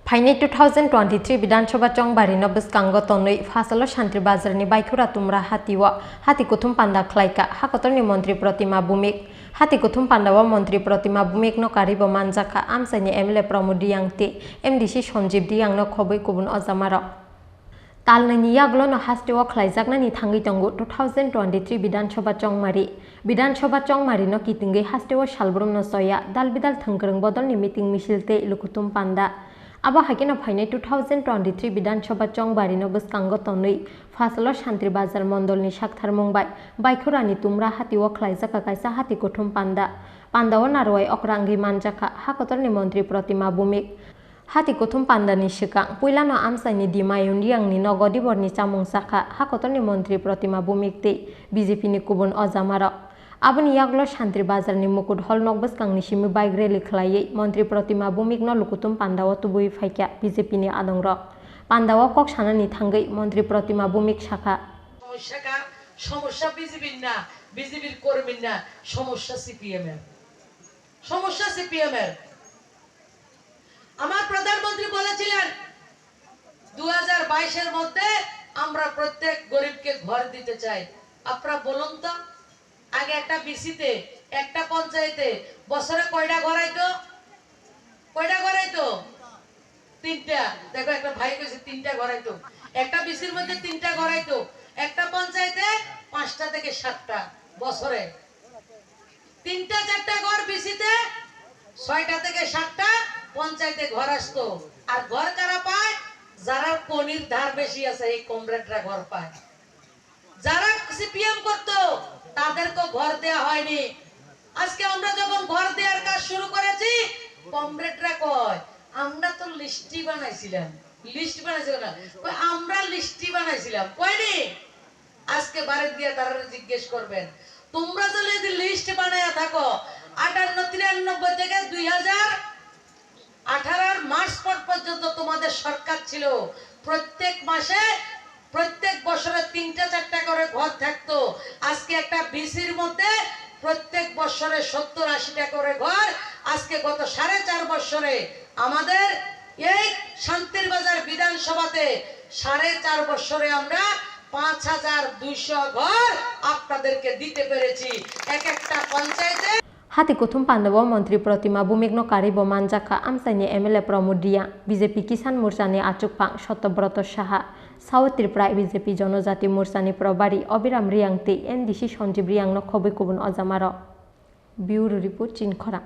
फाइने 2023 विधानसभा चंबारी बसकांग तनै फासल शांति बाजारनि बाइखुरा तुमरा हाथी कुथुम पांडा खलाइका हाकतरनि मंत्री प्रतिमा भूमिक हाथी कुथुम पांडावा मंत्री प्रतिमा भूमिक न कारिब मानजाखा आमसाइनि एमएलए प्रमोद दियांगते एमडीसी संजीव दियांग न खबै गुबुन अजामार तालनैनि यागलो न हास्टेवा खलाइजाकनानि थांगै तंगु 2023 विधानसभा चंमारी न कितिंगै हास्टेवा सालब्रम न सया दालबिदाल थंगरंग बदलनि मीटिंग मिसिलते लुकुथुम पांडा आबा हाकिना फाइने 2023 विधानसभा चंबारी न बसकांग तनै फासल शांति बाजार मंडलनि साकथार मंबाय बाइखुरानि तुमरा हाथीवा खलाइजाका कायसा हाथी कुथुम पांडावा नारवाय अक्रांगै मानजाखा हाकतरनि मंत्री प्रतिमा भूमिक हाथी कुथुम पांडानि सिगां पुइलानो आमसाइनि दिमायुन दियांगनि नगदिबरनि चामुंसाखा हाकतरनि मंत्री प्रतिमा भूमिक ते बीजेपीनि गुबुन अजामार आबनि यागलो शांति बाजारनि मुकुट हल नक बसकांनि सिमि बाइक रेली खलायै मंत्री प्रतिमा भूमिक न लुकुथुम पांडावा तुबुइ फाइक्या बीजेपीनि आदंग पांडावा कक सानानि थांगै मंत्री प्रतिमा भूमिक शाखा समस्या बीजेपीर ना बीजेपीर कर्मीर ना समस्या सीपीएम এর আমার প্রধানমন্ত্রী বলেছিলেন 2022 এর মধ্যে আমরা প্রত্যেক গরিবকে ঘর দিতে চাই। আপনারা বলুন তো আগে একটা বিসিতে একটা পঞ্চায়েতে বছরে কয়টা ঘর আইতো? তিনটা। দেখো একটা ভাই কইছে তিনটা ঘর আইতো। একটা বিসির মধ্যে তিনটা ঘর আইতো। একটা পঞ্চায়েতে 5টা থেকে 7টা বছরে। তিনটা চারটা ঘর বিসিতে 6টা থেকে 7টা পঞ্চায়েতে ঘর আসতো। আর ঘর কারা পায়? যারা পনির ধার বেশি আছে এই কমরেডরা ঘর পায়। যারা সিপিএম করতো তাদেরকে ঘর দেয়া হয়নি। আজকে আমরা যখন ঘর দেওয়ার কাজ শুরু করেছি কমরেডরা কয় আমরা তো লিস্টি বানাইছিলাম আমরা লিস্টি বানাইছিলাম কয়নি। আজকে বাড়ি দিয়ে তারা জিজ্ঞেস করবেন তোমরা যদি লিস্ট বানায়া থাকো 58-93 থেকে 2018 মার্চ পর্যন্ত তোমাদের সরকার ছিল প্রত্যেক মাসে প্রত্যেক বছরে 3টা-4টা করে ঘর থাকতো। আজকে একটা বিসির মধ্যে প্রত্যেক বছরে 70-80টা করে ঘর। আজকে গত 4.5 বছরে আমাদের এই শান্তির বাজার বিধানসভাতে 4.5 বছরে আমরা 5200 ঘর আপনাদেরকে দিতে পেরেছি। এক একটা পঞ্চায়েতে हाथी कुथुम पांडावा मंत्री प्रतिमा भूमिक न कारिब मानजाखा आमसाइनि एमएलए प्रमोद दिया बीजेपी किसान मोर्चानि आचुकफां सत्यव्रत साहा साउथ त्रिपुरा बीजेपी जनजाति मोर्चानि प्रभारी अबिराम रियांगते एमडीसी संजीव रियांग न खबै गुबुन अजामार ब्यूरो रिपोर्ट चिनखरा।